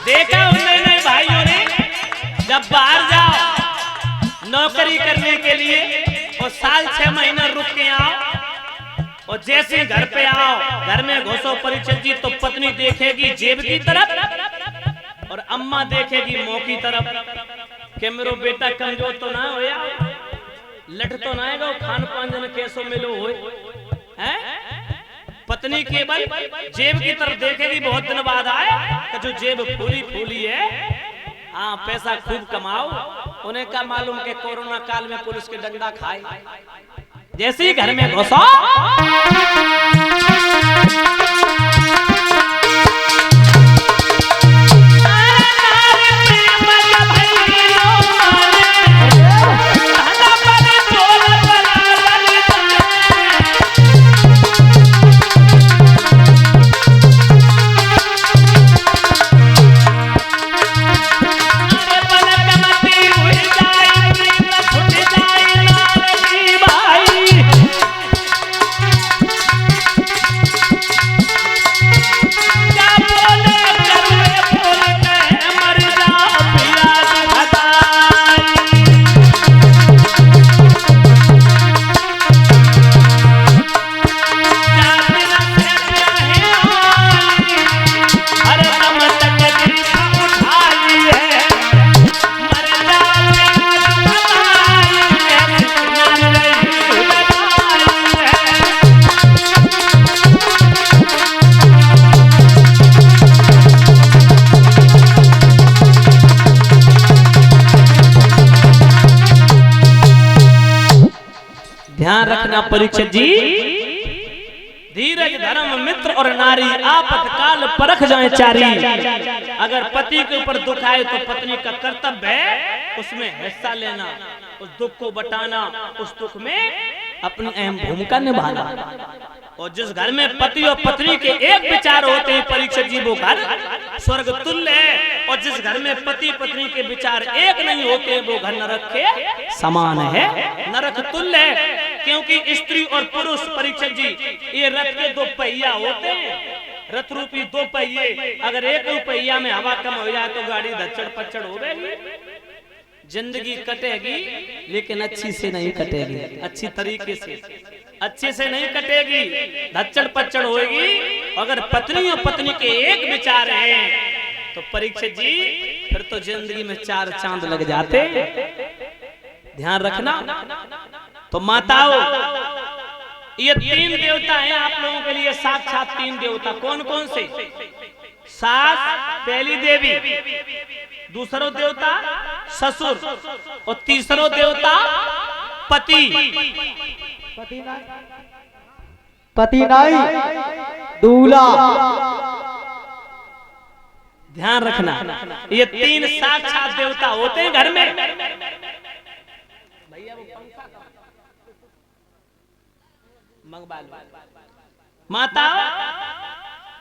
देखा उन्होंने भाइयों ने, जब बाहर जाओ नौकरी करने के लिए और साल 6 महीना रुक के आओ और जैसे घर पे आओ, घर में घुसो परीक्षित जी, तो पत्नी देखेगी जेब की तरफ और अम्मा देखेगी मुंह की तरफ कि मेरो बेटा कमजोर तो ना होया, लट तो ना है, खान पान जन कैसो मिलो हो है। पत्नी केवल जेब की तरफ देखेगी, बहुत दिन बाद आया कि जो जेब फूली फूली है, हाँ पैसा खूब कमाओ। उन्हें क्या मालूम कि कोरोना काल में पुलिस के डंडा खाए। जैसे ही घर में घुसो ध्यान रखना परीक्षित जी, धीरज धर्म मित्र और नारी आपातकाल परख जाए चारी। अगर पति के ऊपर दुख आए तो पत्नी का कर्तव्य है उसमें हिस्सा लेना, उस दुख को बटाना, उस दुख में अपनी अहम भूमिका निभाना। और जिस घर में पति और पत्नी के एक विचार होते हैं परीक्षित जी, वो घर स्वर्ग तुल्य है। और जिस घर में पति पत्नी के विचार एक नहीं होते वो घर नरक के समान है, नरक तुल्य है। क्योंकि स्त्री और पुरुष परीक्षित जी ये रथ के 2 पहिया होते हैं, रथ रूपी 2 पहिए। अगर एक पहिया में हवा कम हो जाए तो गाड़ी धच्चड़ पच्चड़ हो गई, जिंदगी कटेगी लेकिन अच्छी से नहीं कटेगी, अच्छी तरीके से अच्छे से नहीं कटेगी, धच्चड़ पच्चड़ होगी। अगर पत्नी और पत्नी के एक विचार हैं तो परीक्षित जी फिर तो जिंदगी में 4 चांद लग जाते। ध्यान रखना। तो माताओं, ये 3 देवता हैं आप लोगों के लिए, साक्षात 3 देवता। कौन कौन से? सास पहली देवी, दूसरो देवता ससुर और तीसरो देवता पति। पति नहीं, दूल्हा। ध्यान रखना, ये 3 साक्षात देवता होते हैं घर में। भैया वो पंखा माता,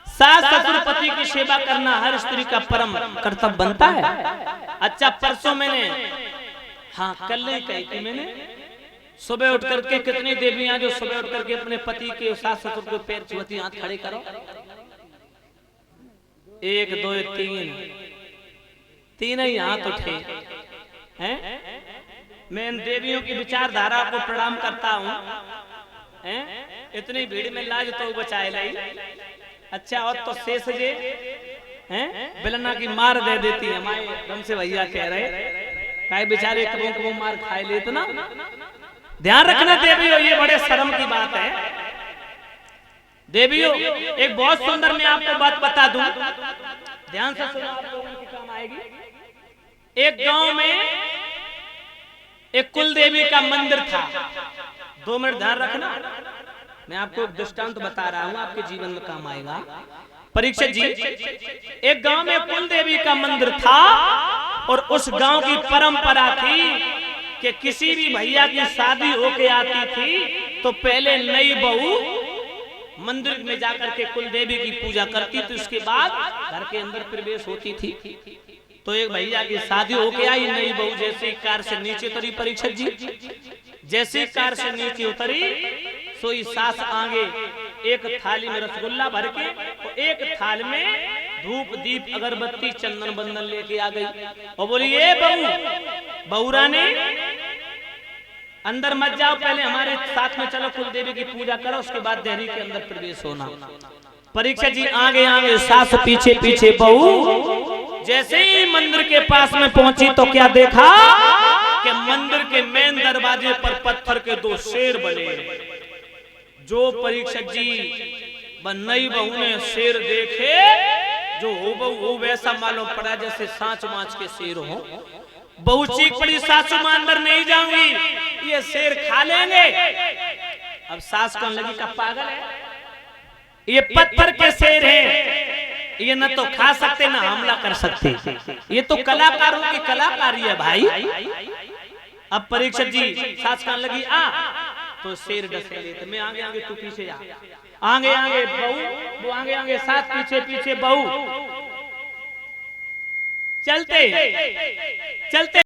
सास ससुर पति की सेवा करना हर स्त्री का परम कर्तव्य बनता है। अच्छा, परसों मैंने, हाँ कल नहीं कही थी मैंने, सुबह उठ करके कितनी देवियां जो सुबह उठ करके अपने पति के सास ससुर के पैर छुअती, हाथ खड़े करो। 1 2 3 ही हाथ उठे हैं। मैं इन देवियों की विचारधारा को प्रणाम करता हूँ। इतनी भीड़ में लाज तो बचाए लाई। अच्छा, और तो शेष जे हैं बिलना की मार दे देती है। हमारे हमसे भैया कह रहे काय बेचारे कबू कबू मार खाए ले इतना। ध्यान रखना देवियों, ये बड़े शर्म की बात है। देवियों, एक बहुत सुंदर मैं आपको बात बता दूं, ध्यान से सुनो, आप लोगों के काम आएगी। एक गांव में एक कुल देवी का मंदिर था। 2 मिनट ध्यान रखना, मैं आपको एक दृष्टांत बता रहा हूं, आपके जीवन में काम आएगा। परीक्षित जी, एक गांव में कुल देवी का मंदिर था और उस गांव की परंपरा थी कि किसी भी भैया की शादी होके आती थी तो पहले नई बहू मंदिर में जाकर के कुल देवी की पूजा करती थी, उसके बाद घर के अंदर प्रवेश होती थी। तो एक भैया की शादी होके आई, नई बहू जैसे कार से नीचे उतरी परीक्षित जी, जैसे कार से नीचे उतरी सोई सास आगे एक थाली में रसगुल्ला भर के और एक थाल में धूप दीप अगरबत्ती चंदन बंदन लेके आ गई और बोली ये बहू बहू रानी अंदर मत जाओ, पहले हमारे साथ में चलो, कुल देवी की पूजा करो, उसके बाद देहरी के अंदर प्रवेश होना। परीक्षित जी आगे आगे, सास पीछे पीछे, बहू जैसे ही मंदिर के पास में पहुंची तो क्या देखा कि मंदिर के मेन दरवाजे पर पत्थर के 2 शेर बने। जो परीक्षित जी नई बहू ने शेर देखे, जो हो बहू वो वैसा मालूम पड़ा जैसे सांच माच के शेर हो। बहू चीख पड़ी, सासू मां अंदर नहीं जाऊंगी, ये शेर खा लेंगे। अब सास कहने लगी का पागल है, ये पत्थर के शेर हैं, ये न तो खा सकते न हमला कर सकते, ये तो कलाकारों की कलाकारी है भाई। अब परीक्षित जी सास कहने लगी आ, तो शेर डसे लेते, मैं आगे आगे तू पीछे जा, आगे आगे बहू, वो आगे आगे, सास पीछे पीछे, बहू चलते चलते